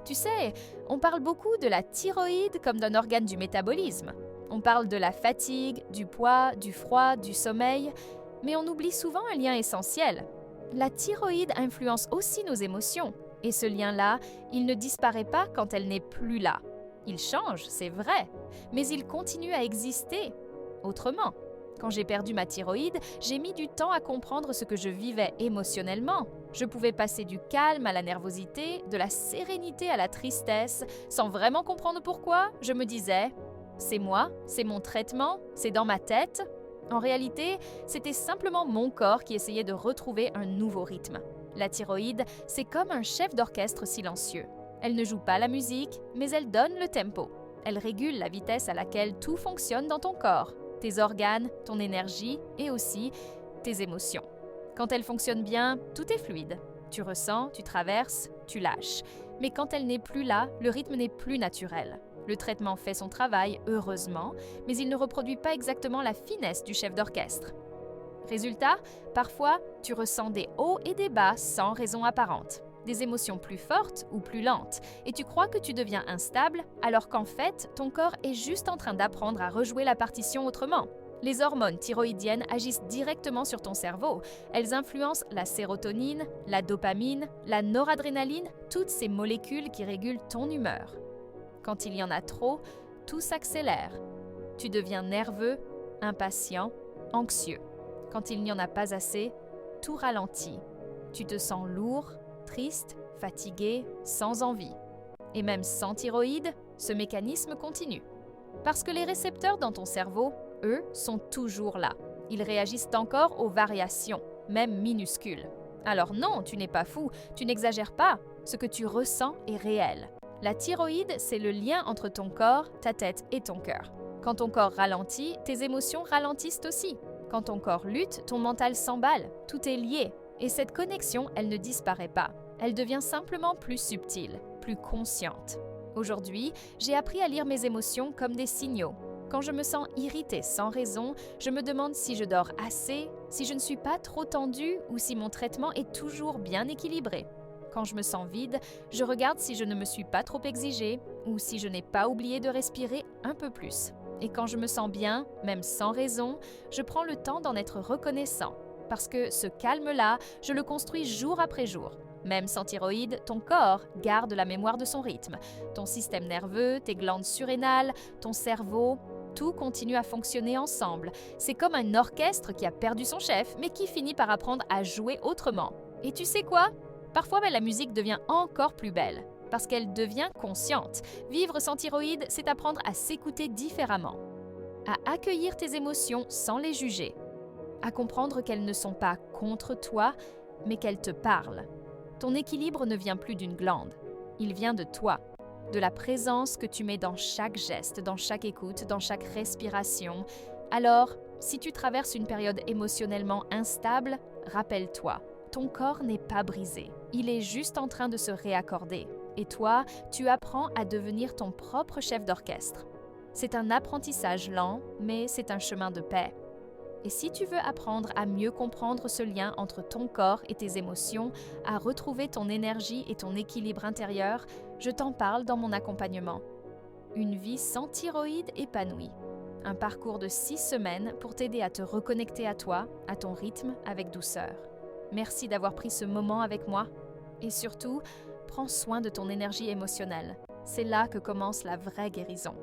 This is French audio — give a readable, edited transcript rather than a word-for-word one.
Tu sais, on parle beaucoup de la thyroïde comme d'un organe du métabolisme. On parle de la fatigue, du poids, du froid, du sommeil, mais on oublie souvent un lien essentiel. La thyroïde influence aussi nos émotions, et ce lien-là, il ne disparaît pas quand elle n'est plus là. Il change, c'est vrai, mais il continue à exister autrement. Quand j'ai perdu ma thyroïde, j'ai mis du temps à comprendre ce que je vivais émotionnellement. Je pouvais passer du calme à la nervosité, de la sérénité à la tristesse, sans vraiment comprendre pourquoi. Je me disais, c'est moi, c'est mon traitement, c'est dans ma tête. En réalité, c'était simplement mon corps qui essayait de retrouver un nouveau rythme. La thyroïde, c'est comme un chef d'orchestre silencieux. Elle ne joue pas la musique, mais elle donne le tempo. Elle régule la vitesse à laquelle tout fonctionne dans ton corps, tes organes, ton énergie et aussi tes émotions. Quand elle fonctionne bien, tout est fluide. Tu ressens, tu traverses, tu lâches. Mais quand elle n'est plus là, le rythme n'est plus naturel. Le traitement fait son travail, heureusement, mais il ne reproduit pas exactement la finesse du chef d'orchestre. Résultat, parfois, tu ressens des hauts et des bas sans raison apparente, des émotions plus fortes ou plus lentes, et tu crois que tu deviens instable, alors qu'en fait, ton corps est juste en train d'apprendre à rejouer la partition autrement. Les hormones thyroïdiennes agissent directement sur ton cerveau. Elles influencent la sérotonine, la dopamine, la noradrénaline, toutes ces molécules qui régulent ton humeur. Quand il y en a trop, tout s'accélère. Tu deviens nerveux, impatient, anxieux. Quand il n'y en a pas assez, tout ralentit. Tu te sens lourd, triste, fatigué, sans envie. Et même sans thyroïde, ce mécanisme continue. Parce que les récepteurs dans ton cerveau, eux, sont toujours là. Ils réagissent encore aux variations, même minuscules. Alors non, tu n'es pas fou, tu n'exagères pas. Ce que tu ressens est réel. La thyroïde, c'est le lien entre ton corps, ta tête et ton cœur. Quand ton corps ralentit, tes émotions ralentissent aussi. Quand ton corps lutte, ton mental s'emballe. Tout est lié. Et cette connexion, elle ne disparaît pas. Elle devient simplement plus subtile, plus consciente. Aujourd'hui, j'ai appris à lire mes émotions comme des signaux. Quand je me sens irritée sans raison, je me demande si je dors assez, si je ne suis pas trop tendue ou si mon traitement est toujours bien équilibré. Quand je me sens vide, je regarde si je ne me suis pas trop exigée ou si je n'ai pas oublié de respirer un peu plus. Et quand je me sens bien, même sans raison, je prends le temps d'en être reconnaissant. Parce que ce calme-là, je le construis jour après jour. Même sans thyroïde, ton corps garde la mémoire de son rythme. Ton système nerveux, tes glandes surrénales, ton cerveau, tout continue à fonctionner ensemble. C'est comme un orchestre qui a perdu son chef, mais qui finit par apprendre à jouer autrement. Et tu sais quoi? Parfois, la musique devient encore plus belle, parce qu'elle devient consciente. Vivre sans thyroïde, c'est apprendre à s'écouter différemment, à accueillir tes émotions sans les juger, à comprendre qu'elles ne sont pas contre toi, mais qu'elles te parlent. Ton équilibre ne vient plus d'une glande, il vient de toi, de la présence que tu mets dans chaque geste, dans chaque écoute, dans chaque respiration. Alors, si tu traverses une période émotionnellement instable, rappelle-toi, ton corps n'est pas brisé, il est juste en train de se réaccorder. Et toi, tu apprends à devenir ton propre chef d'orchestre. C'est un apprentissage lent, mais c'est un chemin de paix. Et si tu veux apprendre à mieux comprendre ce lien entre ton corps et tes émotions, à retrouver ton énergie et ton équilibre intérieur, je t'en parle dans mon accompagnement. Une vie sans thyroïde épanouie. Un parcours de 6 semaines pour t'aider à te reconnecter à toi, à ton rythme avec douceur. Merci d'avoir pris ce moment avec moi. Et surtout, prends soin de ton énergie émotionnelle. C'est là que commence la vraie guérison.